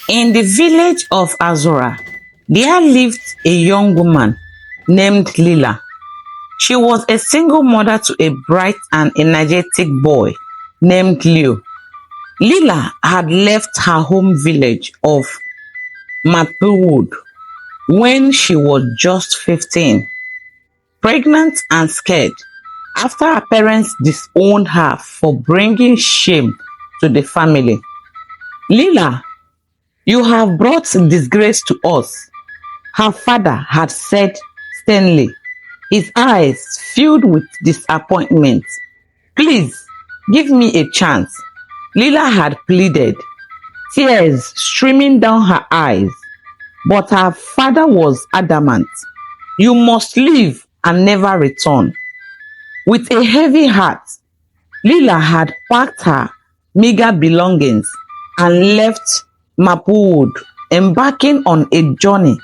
In the village of Azura, there lived a young woman named Lila. She was a single mother to a bright and energetic boy named Leo. Lila had left her home village of Maplewood when she was just 15, pregnant and scared after her parents disowned her for bringing shame to the family. Lila, you have brought disgrace to us, her father had said sternly, his eyes filled with disappointment. Please, give me a chance, Lila had pleaded, tears streaming down her eyes. But her father was adamant. You must leave and never return. With a heavy heart, Lila had packed her meager belongings and left Maplewood, embarking on a journey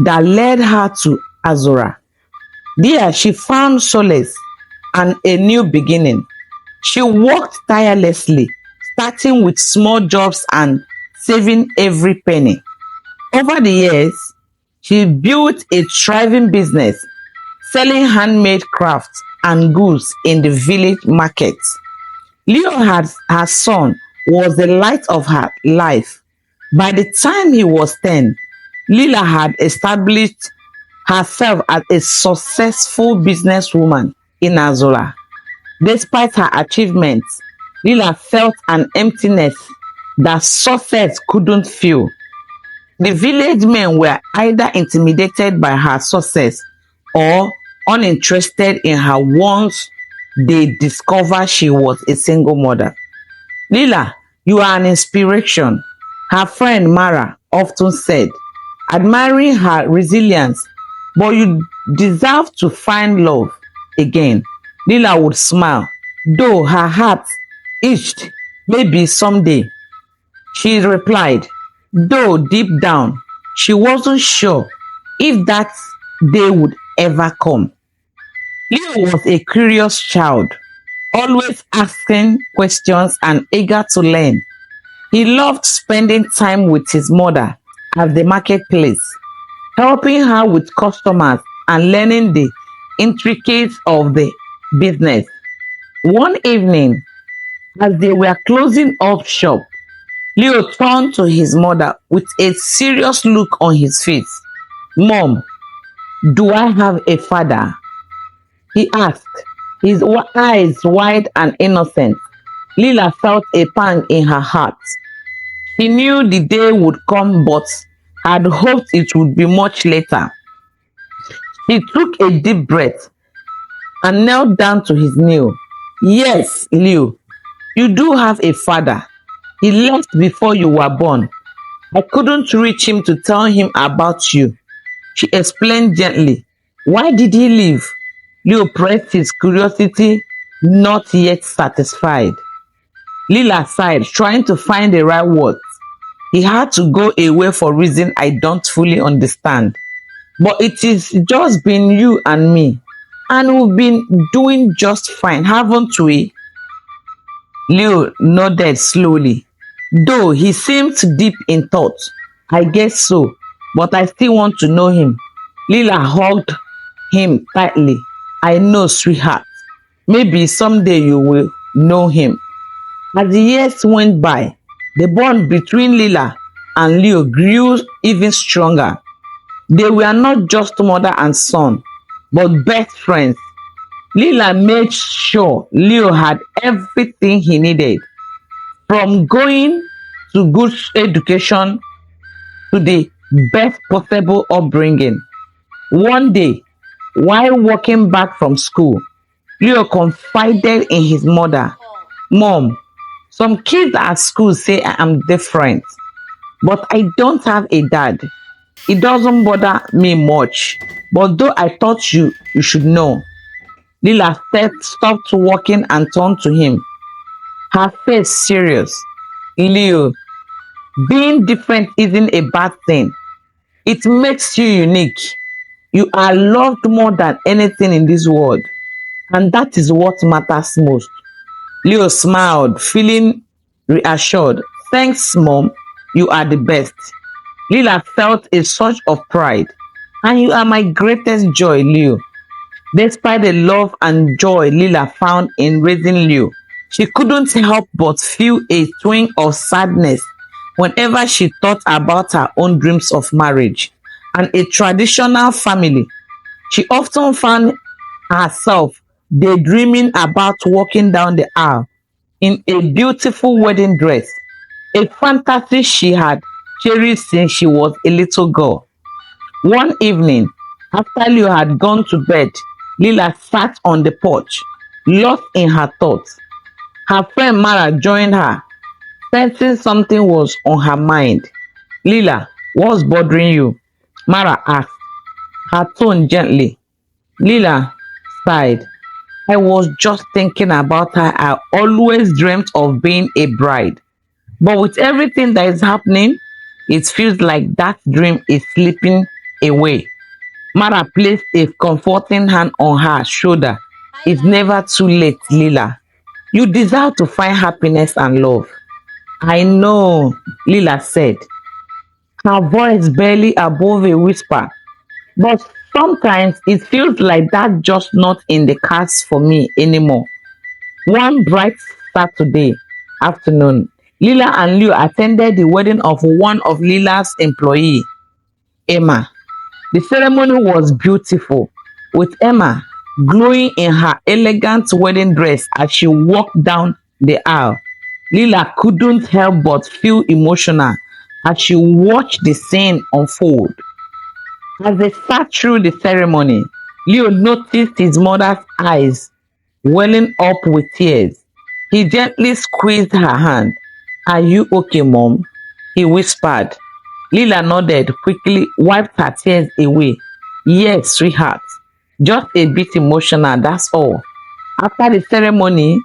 that led her to Azura. There she found solace and a new beginning. She worked tirelessly, starting with small jobs and saving every penny. Over the years, she built a thriving business, selling handmade crafts and goods in the village markets. Leo had her son was the light of her life. By the time he was 10, Lila had established herself as a successful businesswoman in Azura. Despite her achievements, Lila felt an emptiness that success couldn't fill. The village men were either intimidated by her success or uninterested in her once they discovered she was a single mother. Lila, you are an inspiration, her friend Mara often said, admiring her resilience, but you deserve to find love again. Lila would smile, though her heart itched, maybe someday. She replied, though deep down, she wasn't sure if that day would ever come. Leo was a curious child, always asking questions and eager to learn. He loved spending time with his mother at the marketplace, helping her with customers and learning the intricacies of the business. One evening, as they were closing up shop, Leo turned to his mother with a serious look on his face. Mom, do I have a father? He asked, his eyes wide and innocent. Lila felt a pang in her heart. She knew the day would come, but had hoped it would be much later. He took a deep breath and knelt down to his knee. Yes, Leo, you do have a father. He left before you were born. I couldn't reach him to tell him about you. She explained gently. Why did he leave? Leo pressed his curiosity, not yet satisfied. Lila sighed, trying to find the right words. He had to go away for reasons I don't fully understand. But it is just been you and me. And we've been doing just fine, haven't we? Leo nodded slowly, though he seemed deep in thought. I guess so, but I still want to know him. Lila hugged him tightly. I know, sweetheart. Maybe someday you will know him. As the years went by, the bond between Lila and Leo grew even stronger. They were not just mother and son, but best friends. Lila made sure Leo had everything he needed, from going to good education to the best possible upbringing. One day, while walking back from school, Leo confided in his mother, Mom, some kids at school say I am different, but I don't have a dad. It doesn't bother me much, but though I thought you should know. Lila stopped walking and turned to him, her face serious. Leo, being different isn't a bad thing. It makes you unique. You are loved more than anything in this world, and that is what matters most. Leo smiled, feeling reassured. Thanks, Mom. You are the best. Lila felt a surge of pride. And you are my greatest joy, Leo. Despite the love and joy Lila found in raising Leo, she couldn't help but feel a twinge of sadness whenever she thought about her own dreams of marriage and a traditional family. She often found herself daydreaming about walking down the aisle in a beautiful wedding dress, a fantasy she had cherished since she was a little girl. One evening, after Leo had gone to bed, Lila sat on the porch, lost in her thoughts. Her friend Mara joined her, sensing something was on her mind. Lila, what's bothering you? Mara asked, her tone gently. Lila sighed. I was just thinking about how I always dreamt of being a bride. But with everything that is happening, it feels like that dream is slipping away. Mara placed a comforting hand on her shoulder. It's never too late, Lila. You deserve to find happiness and love. I know, Lila said, her voice barely above a whisper. But sometimes it feels like that's just not in the cards for me anymore. One bright Saturday afternoon, Lila and Leo attended the wedding of one of Lila's employees, Emma. The ceremony was beautiful, with Emma glowing in her elegant wedding dress as she walked down the aisle. Lila couldn't help but feel emotional as she watched the scene unfold. As they sat through the ceremony, Leo noticed his mother's eyes welling up with tears. He gently squeezed her hand. Are you okay, Mom? He whispered. Lila nodded quickly, wiped her tears away. Yes, sweetheart. Just a bit emotional, that's all. After the ceremony,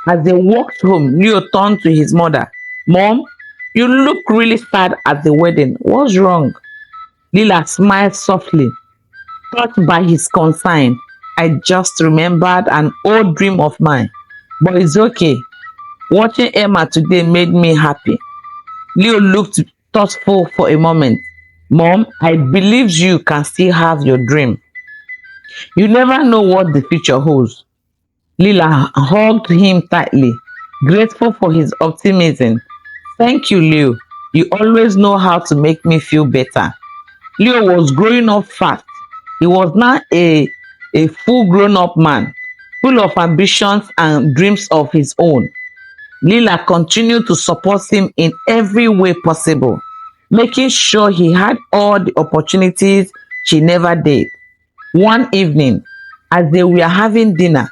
as they walked home, Leo turned to his mother. Mom, you look really sad at the wedding. What's wrong? Lila smiled softly, touched by his concern. I just remembered an old dream of mine. But it's okay. Watching Emma today made me happy. Leo looked thoughtful for a moment. Mom, I believe you can still have your dream. You never know what the future holds. Lila hugged him tightly, grateful for his optimism. Thank you, Leo. You always know how to make me feel better. Leo was growing up fast. He was now a full grown up man, full of ambitions and dreams of his own. Lila continued to support him in every way possible, making sure he had all the opportunities she never did. One evening, as they were having dinner,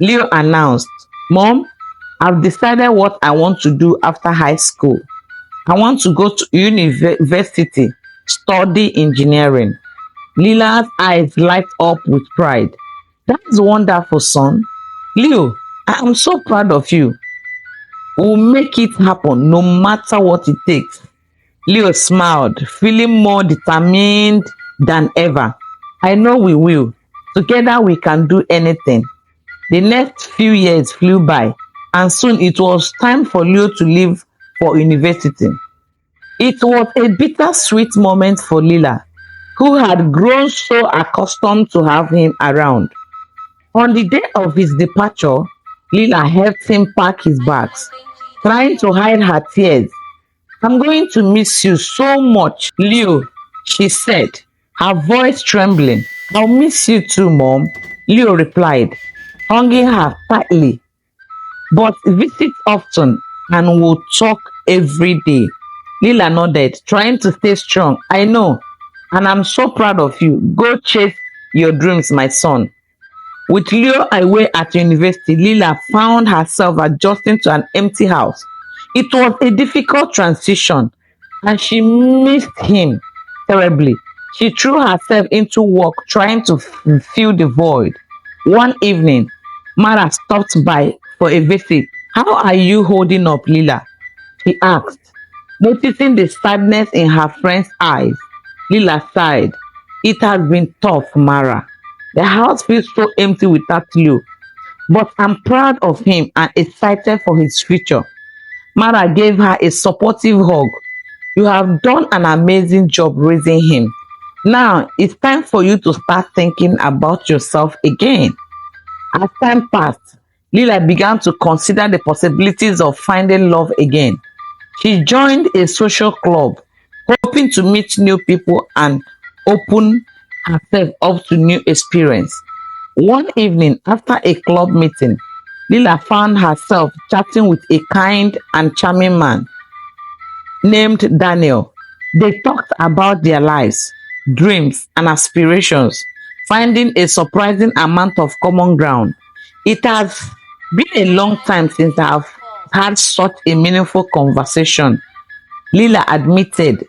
Leo announced, Mom, I've decided what I want to do after high school. I want to go to university, study engineering. Lila's eyes light up with pride. That's wonderful, son. Leo, I am so proud of you. We'll make it happen no matter what it takes. Leo smiled, feeling more determined than ever. I know we will. Together we can do anything. The next few years flew by, and soon it was time for Leo to leave for university. It was a bittersweet moment for Lila, who had grown so accustomed to have him around. On the day of his departure, Lila helped him pack his bags, trying to hide her tears. I'm going to miss you so much, Leo, she said, her voice trembling. I'll miss you too, Mom, Leo replied, hugging her tightly. But visit often and we'll talk every day. Lila nodded, trying to stay strong. I know, and I'm so proud of you. Go chase your dreams, my son. With Leo away at university, Lila found herself adjusting to an empty house. It was a difficult transition, and she missed him terribly. She threw herself into work, trying to fill the void. One evening, Mara stopped by for a visit. How are you holding up, Lila? She asked. Noticing the sadness in her friend's eyes, Lila sighed. It has been tough, Mara. The house feels so empty without Leo, but I'm proud of him and excited for his future. Mara gave her a supportive hug. You have done an amazing job raising him. Now it's time for you to start thinking about yourself again. As time passed, Lila began to consider the possibilities of finding love again. She joined a social club, hoping to meet new people and open herself up to new experience. One evening after a club meeting, Lila found herself chatting with a kind and charming man named Daniel. They talked about their lives, dreams, and aspirations, finding a surprising amount of common ground. It has been a long time since I've had such a meaningful conversation, Lila admitted,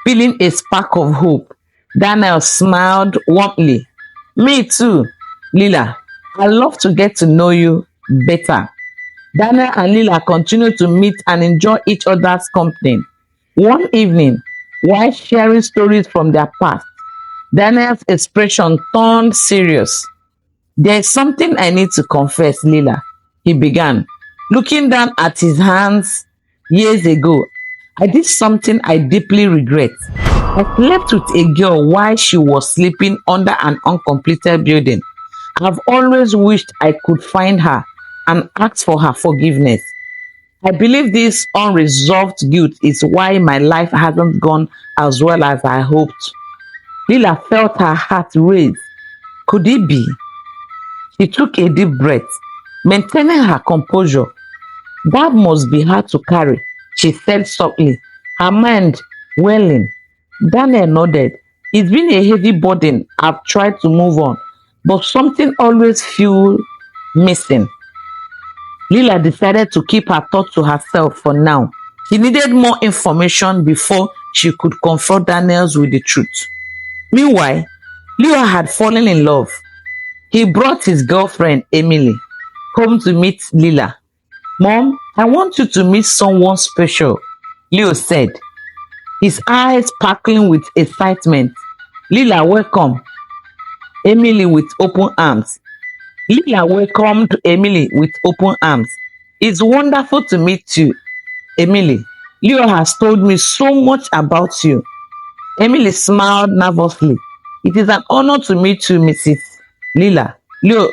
feeling a spark of hope. Daniel smiled warmly. Me too, Lila. I love to get to know you better. Daniel and Lila continued to meet and enjoy each other's company. One evening, while sharing stories from their past, Daniel's expression turned serious. There's something I need to confess, Lila, he began, looking down at his hands. Years ago, I did something I deeply regret. I slept with a girl while she was sleeping under an uncompleted building. I've always wished I could find her and ask for her forgiveness. I believe this unresolved guilt is why my life hasn't gone as well as I hoped. Lila felt her heart race. Could it be? She took a deep breath, maintaining her composure. That must be hard to carry, she said softly, her mind welling. Daniel nodded. It's been a heavy burden. I've tried to move on, but something always feels missing. Lila decided to keep her thoughts to herself for now. She needed more information before she could confront Daniels with the truth. Meanwhile, Leo had fallen in love. He brought his girlfriend, Emily, home to meet Lila. Mom, I want you to meet someone special, Leo said, his eyes sparkling with excitement. Lila welcomed Emily with open arms. Lila welcomed Emily with open arms. It's wonderful to meet you, Emily. Leo has told me so much about you. Emily smiled nervously. It is an honor to meet you, Mrs. Lila. Leo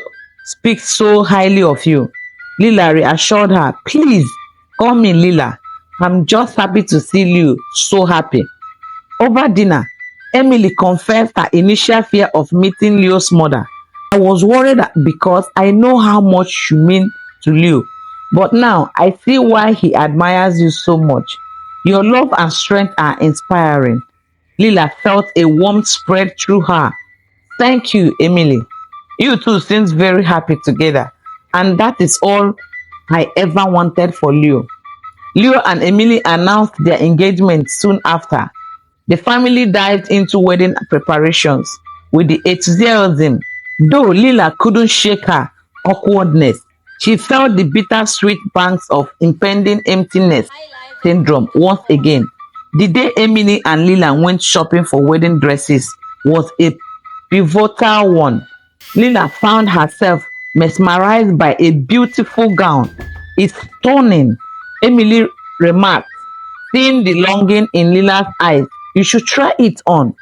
speaks so highly of you. Lila reassured her, please call me Lila. I'm just happy to see Leo so happy. Over dinner, Emily confessed her initial fear of meeting Leo's mother. I was worried because I know how much you mean to Leo, but now I see why he admires you so much. Your love and strength are inspiring. Lila felt a warmth spread through her. Thank you, Emily. You two seem very happy together, and that is all I ever wanted for Leo. Leo and Emily announced their engagement soon after. The family dived into wedding preparations with the enthusiasm. Though Lila couldn't shake her awkwardness, she felt the bittersweet pangs of impending emptiness syndrome once again. The day Emily and Lila went shopping for wedding dresses was a pivotal one. Lila found herself mesmerized by a beautiful gown. It's stunning, Emily remarked, seeing the longing in Lila's eyes. You should try it on.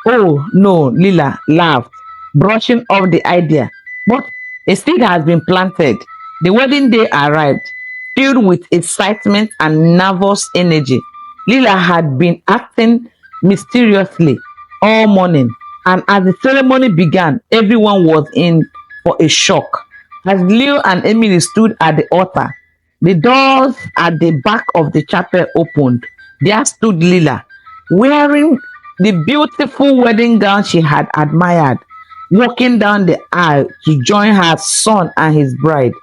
Oh no, Lila laughed, brushing off the idea. But a seed has been planted. The wedding day arrived, filled with excitement and nervous energy. Lila had been acting mysteriously all morning, and as the ceremony began, everyone was in for a shock. As Leo and Emily stood at the altar, the doors at the back of the chapel opened. There stood Lila, wearing the beautiful wedding gown she had admired, walking down the aisle to join her son and his bride.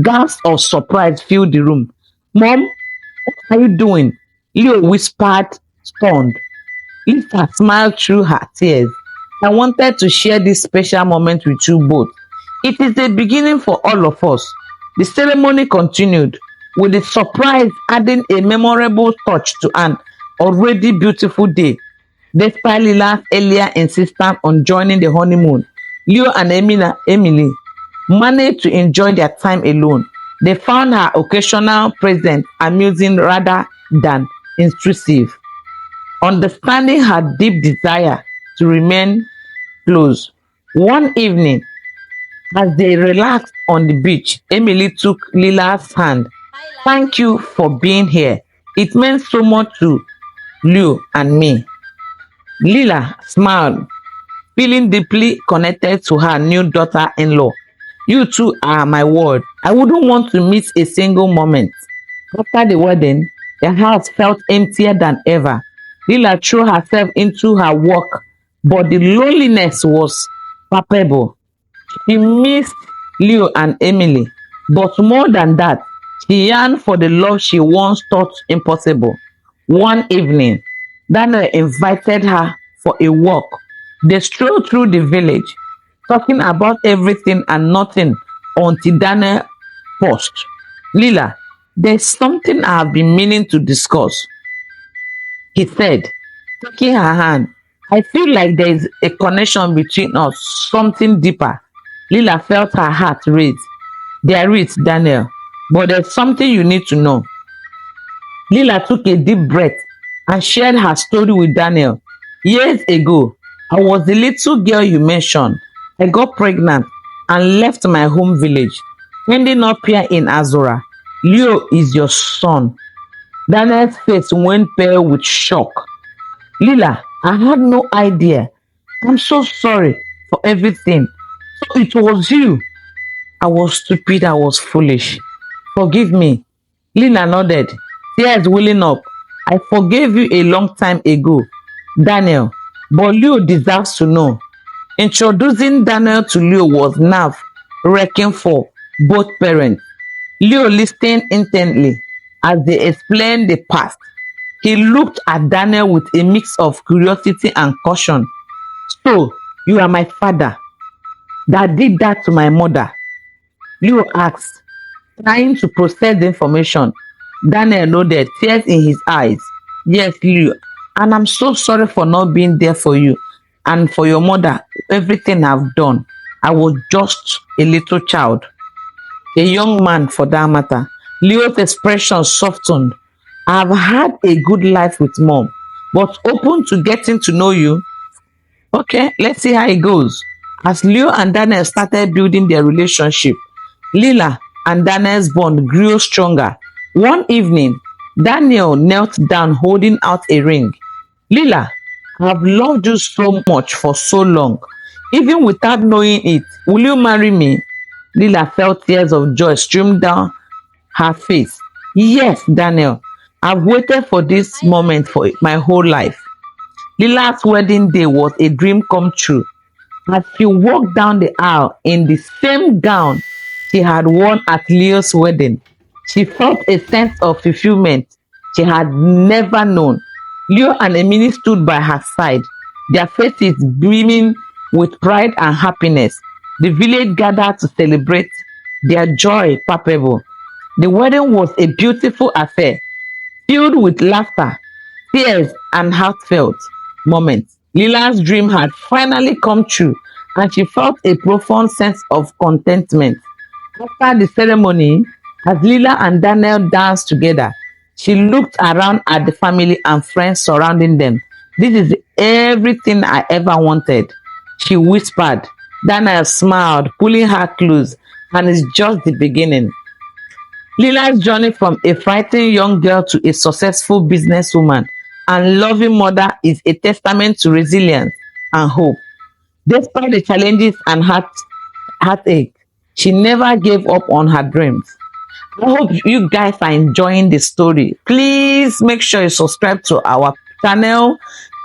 Gasps of surprise filled the room. Mom, what are you doing? Leo whispered, stunned. Lisa smiled through her tears. I wanted to share this special moment with you both. It is the beginning for all of us. The ceremony continued, with the surprise adding a memorable touch to an already beautiful day. Despite Lila's earlier insistence on joining the honeymoon, Leo and Emily managed to enjoy their time alone. They found her occasional presence amusing rather than intrusive, understanding her deep desire to remain close. One evening, as they relaxed on the beach, Emily took Lila's hand. Thank you for being here. It meant so much to Leo and me. Lila smiled, feeling deeply connected to her new daughter in law. You two are my world. I wouldn't want to miss a single moment. After the wedding, the house felt emptier than ever. Lila threw herself into her work, but the loneliness was palpable. She missed Leo and Emily, but more than that, she yearned for the love she once thought impossible. One evening, Daniel invited her for a walk. They strolled through the village, talking about everything and nothing until Daniel paused. Lila, there's something I have been meaning to discuss, he said, taking her hand. I feel like there is a connection between us, something deeper. Lila felt her heart race. There is, Daniel, but there's something you need to know. Lila took a deep breath and shared her story with Daniel. Years ago, I was the little girl you mentioned. I got pregnant and left my home village, ending up here in Azura. Leo is your son. Daniel's face went pale with shock. Lila, I had no idea. I'm so sorry for everything. So it was you. I was stupid. I was foolish. Forgive me. Lila nodded, tears welling up. I forgave you a long time ago, Daniel, but Leo deserves to know. Introducing Daniel to Leo was nerve wracking for both parents. Leo listened intently as they explained the past. He looked at Daniel with a mix of curiosity and caution. So, you are my father that did that to my mother? Leo asked, trying to process the information. Daniel nodded, tears in his eyes. Yes, Leo, and I'm so sorry for not being there for you and for your mother. Everything I've done. I was just a little child, a young man for that matter. Leo's expression softened. I've had a good life with mom, but open to getting to know you. Okay, let's see how it goes. As Leo and Daniel started building their relationship, Lila and Daniel's bond grew stronger. One evening, Daniel knelt down holding out a ring. Lila, I've loved you so much for so long. Even without knowing it, will you marry me? Lila felt tears of joy stream down her face. Yes, Daniel, I've waited for this moment for my whole life. Lila's wedding day was a dream come true. As she walked down the aisle in the same gown she had worn at Leo's wedding, she felt a sense of fulfillment she had never known. Leo and Emily stood by her side, their faces beaming with pride and happiness. The village gathered to celebrate their joy palpable. The wedding was a beautiful affair, filled with laughter, tears, and heartfelt moments. Lila's dream had finally come true, and she felt a profound sense of contentment. After the ceremony, as Lila and Daniel danced together, she looked around at the family and friends surrounding them. This is everything I ever wanted, she whispered. Daniel smiled, pulling her close, and it's just the beginning. Lila's journey from a frightened young girl to a successful businesswoman and loving mother is a testament to resilience and hope. Despite the challenges and heartache, she never gave up on her dreams. I hope you guys are enjoying the story. Please make sure you subscribe to our channel.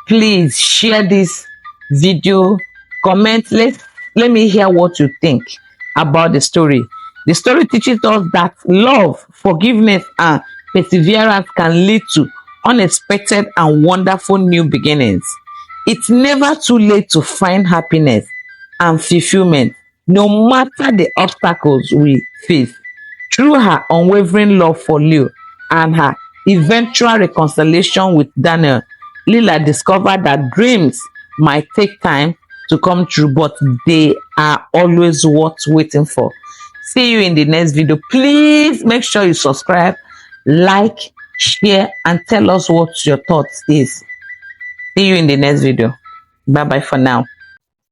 Please share this video, comment. Let me hear what you think about the story. The story teaches us that love, forgiveness, and perseverance can lead to unexpected and wonderful new beginnings. It's never too late to find happiness and fulfillment, no matter the obstacles we face. Through her unwavering love for Leo and her eventual reconciliation with Daniel, Lila discovered that dreams might take time to come true, but they are always worth waiting for. See you in the next video. Please make sure you subscribe, like, share, and tell us what your thoughts is. See you in the next video. Bye bye for now.